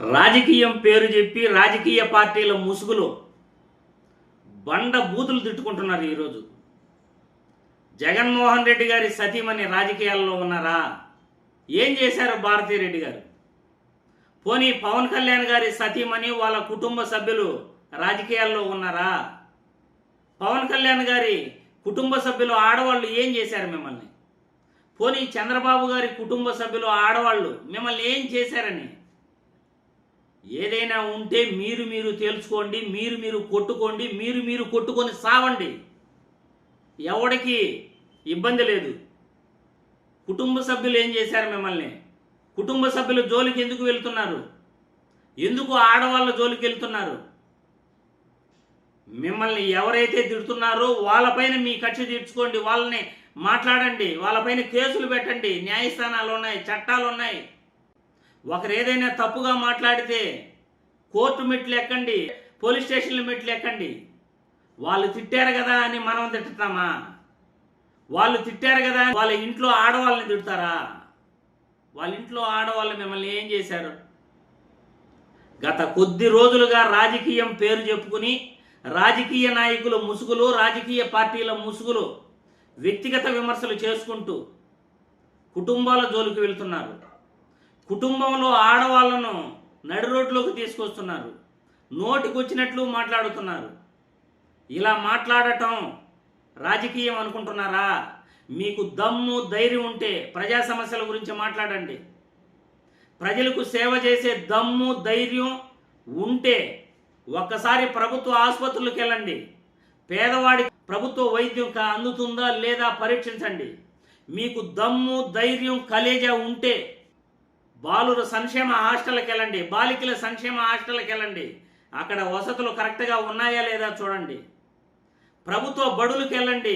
రాజకీయం పేరు చెప్పి రాజకీయ పార్టీల ముసుగులో బండ బూతులు తిట్టుకుంటున్నారు ఈరోజు. జగన్మోహన్ రెడ్డి గారి సతీమణి రాజకీయాల్లో ఉన్నారా? ఏం చేశారు భారతీరెడ్డి గారు? పోనీ పవన్ కళ్యాణ్ గారి సతీమణి వాళ్ళ కుటుంబ సభ్యులు రాజకీయాల్లో ఉన్నారా? పవన్ కళ్యాణ్ గారి కుటుంబ సభ్యులు ఆడవాళ్ళు ఏం చేశారు మిమ్మల్ని? పోనీ చంద్రబాబు గారి కుటుంబ సభ్యులు ఆడవాళ్ళు మిమ్మల్ని ఏం చేశారని ఏదైనా ఉంటే మీరు తేల్చుకోండి, మీరు కొట్టుకోండి, మీరు కొట్టుకొని సావండి. ఎవడికి ఇబ్బంది లేదు. కుటుంబ సభ్యులు ఏం చేశారు మిమ్మల్ని? కుటుంబ సభ్యులు జోలికి ఎందుకు వెళ్తున్నారు? ఎందుకు ఆడవాళ్ళ జోలికి వెళ్తున్నారు? మిమ్మల్ని ఎవరైతే తిడుతున్నారో వాళ్ళపైన మీ కక్ష తీర్చుకోండి, వాళ్ళని మాట్లాడండి, వాళ్ళపైన కేసులు పెట్టండి. న్యాయస్థానాలు ఉన్నాయి, చట్టాలు ఉన్నాయి. ఒకరు ఏదైనా తప్పుగా మాట్లాడితే కోర్టు మెట్లు ఎక్కండి, పోలీస్ స్టేషన్ల మెట్లు ఎక్కండి. వాళ్ళు తిట్టారు కదా అని మనం తిట్టుతామా? వాళ్ళు తిట్టారు కదా వాళ్ళ ఇంట్లో ఆడవాళ్ళని తిడతారా? వాళ్ళ ఇంట్లో ఆడవాళ్ళు మిమ్మల్ని ఏం చేశారు? గత కొద్ది రోజులుగా రాజకీయం పేరు చెప్పుకుని రాజకీయ నాయకుల ముసుగులు, రాజకీయ పార్టీల ముసుగులు వ్యక్తిగత విమర్శలు చేసుకుంటూ కుటుంబాల జోలికి వెళ్తున్నారు. కుటుంబంలో ఆడవాళ్లను నడి రోడ్లోకి తీసుకొస్తున్నారు. నోటికొచ్చినట్లు మాట్లాడుతున్నారు. ఇలా మాట్లాడటం రాజకీయం అనుకుంటున్నారా? మీకు దమ్ము ధైర్యం ఉంటే ప్రజా సమస్యల గురించి మాట్లాడండి. ప్రజలకు సేవ చేసే దమ్ము ధైర్యం ఉంటే ఒక్కసారి ప్రభుత్వ ఆసుపత్రులకు వెళ్ళండి. పేదవాడి ప్రభుత్వ వైద్యం అందుతుందా లేదా పరీక్షించండి. మీకు దమ్ము ధైర్యం కలేజా ఉంటే బాలుర సంక్షేమ హాస్టల్కి వెళ్ళండి, బాలికల సంక్షేమ హాస్టల్కి వెళ్ళండి. అక్కడ వసతులు కరెక్ట్గా ఉన్నాయా లేదా చూడండి. ప్రభుత్వ బడులకు వెళ్ళండి,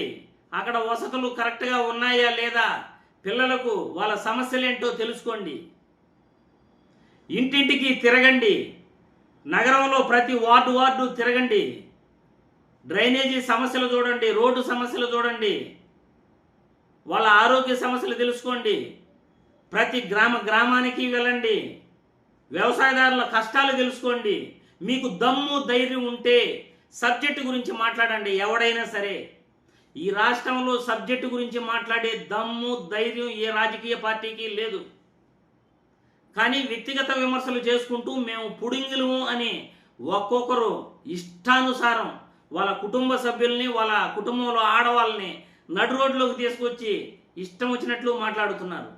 అక్కడ వసతులు కరెక్ట్గా ఉన్నాయా లేదా, పిల్లలకు వాళ్ళ సమస్యలేంటో తెలుసుకోండి. ఇంటింటికి తిరగండి, నగరంలో ప్రతి వార్డు తిరగండి. డ్రైనేజీ సమస్యలు చూడండి, రోడ్డు సమస్యలు చూడండి, వాళ్ళ ఆరోగ్య సమస్యలు తెలుసుకోండి. ప్రతి గ్రామానికి వెళ్ళండి, వ్యవసాయదారుల కష్టాలు తెలుసుకోండి. మీకు దమ్ము ధైర్యం ఉంటే సబ్జెక్టు గురించి మాట్లాడండి. ఎవడైనా సరే ఈ రాష్ట్రంలో సబ్జెక్టు గురించి మాట్లాడే దమ్ము ధైర్యం ఏ రాజకీయ పార్టీకి లేదు. కానీ వ్యక్తిగత విమర్శలు చేసుకుంటూ మేము పుడింగులము అని ఒక్కొక్కరు ఇష్టానుసారం వాళ్ళ కుటుంబ సభ్యుల్ని, వాళ్ళ కుటుంబంలో ఆడవాళ్ళని నడు రోడ్లోకి తీసుకొచ్చి ఇష్టం వచ్చినట్లు మాట్లాడుతున్నారు.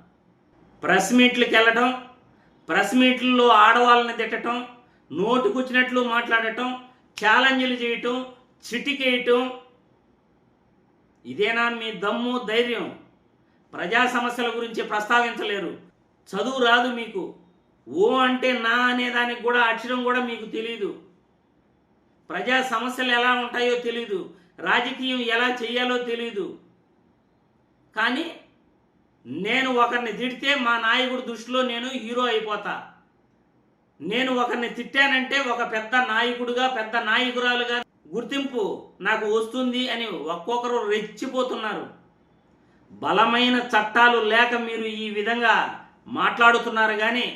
ప్రెస్ మీట్లకు వెళ్ళటం, ప్రెస్ మీట్లలో ఆడవాళ్ళని తిట్టడం, నోటికొచ్చినట్లు మాట్లాడటం, ఛాలెంజ్లు చేయటం, చిటికేయటం, ఇదేనా మీ దమ్ము ధైర్యం? ప్రజా సమస్యల గురించి ప్రస్తావించలేరు. చదువు రాదు మీకు. ఓ అంటే నా అనేదానికి కూడా అక్షరం కూడా మీకు తెలీదు. ప్రజా సమస్యలు ఎలా ఉంటాయో తెలీదు. రాజకీయం ఎలా చేయాలో తెలీదు. కానీ నేను ఒకరిని తిడితే మా నాయకుడి దృష్టిలో నేను హీరో అయిపోతా. నేను ఒకరిని తిట్టానంటే ఒక పెద్ద నాయకుడుగా, పెద్ద నాయకురాలుగా గుర్తింపు నాకు వస్తుంది అని ఒక్కొక్కరు రెచ్చిపోతున్నారు. బలమైన చట్టాలు లేక మీరు ఈ విధంగా మాట్లాడుతున్నారు. కానీ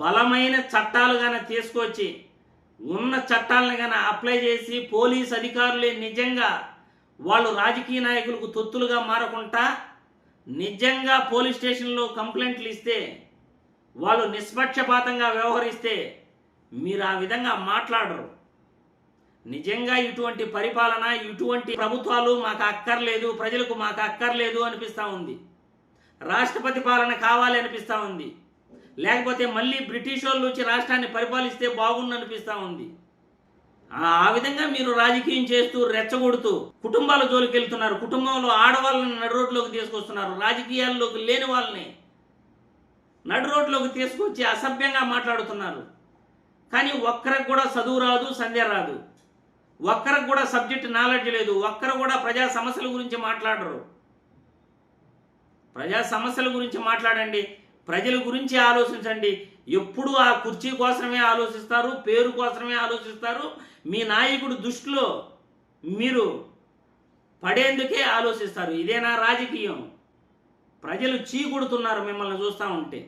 బలమైన చట్టాలు కానీ తీసుకొచ్చి ఉన్న చట్టాలను కానీ అప్లై చేసి పోలీస్ అధికారులే నిజంగా వాళ్ళు రాజకీయ నాయకులకు తొత్తులుగా మారకుండా నిజంగా పోలీస్ స్టేషన్లో కంప్లైంట్లు ఇస్తే, వాళ్ళు నిష్పక్షపాతంగా వ్యవహరిస్తే మీరు ఆ విధంగా మాట్లాడరు. నిజంగా ఇటువంటి పరిపాలన, ఇటువంటి ప్రభుత్వాలు మాకు అక్కర్లేదు, ప్రజలకు మాకు అక్కర్లేదు అనిపిస్తూ ఉంది. రాష్ట్రపతి పాలన కావాలి అనిపిస్తూ ఉంది. లేకపోతే మళ్ళీ బ్రిటిష్ వాళ్ళు వచ్చి రాష్ట్రాన్ని పరిపాలిస్తే బాగుండు అనిపిస్తూ ఉంది. ఆ విధంగా మీరు రాజకీయం చేస్తూ రెచ్చగొడుతూ కుటుంబాల జోలికి వెళ్తున్నారు. కుటుంబంలో ఆడవాళ్ళని నడు రోడ్లోకి తీసుకొస్తున్నారు. రాజకీయాల్లోకి లేని వాళ్ళని నడు రోడ్లోకి తీసుకొచ్చి అసభ్యంగా మాట్లాడుతున్నారు. కానీ ఒక్కరికి కూడా చదువు రాదు, సంధ్య రాదు. ఒక్కరికి కూడా సబ్జెక్ట్ నాలెడ్జ్ లేదు. ఒక్కరు కూడా ప్రజా సమస్యల గురించి మాట్లాడరు. ప్రజా సమస్యల గురించి మాట్లాడండి, ప్రజల గురించి ఆలోచించండి. ఎప్పుడూ ఆ కుర్చీ కోసమే ఆలోచిస్తారు, పేరు కోసమే ఆలోచిస్తారు. మీ నాయకుడు దృష్టిలో మీరు పడేందుకే ఆలోచిస్తారు. ఇదేనా రాజకీయం? ప్రజలు చీకొడుతున్నారు మిమ్మల్ని చూస్తూ ఉంటే.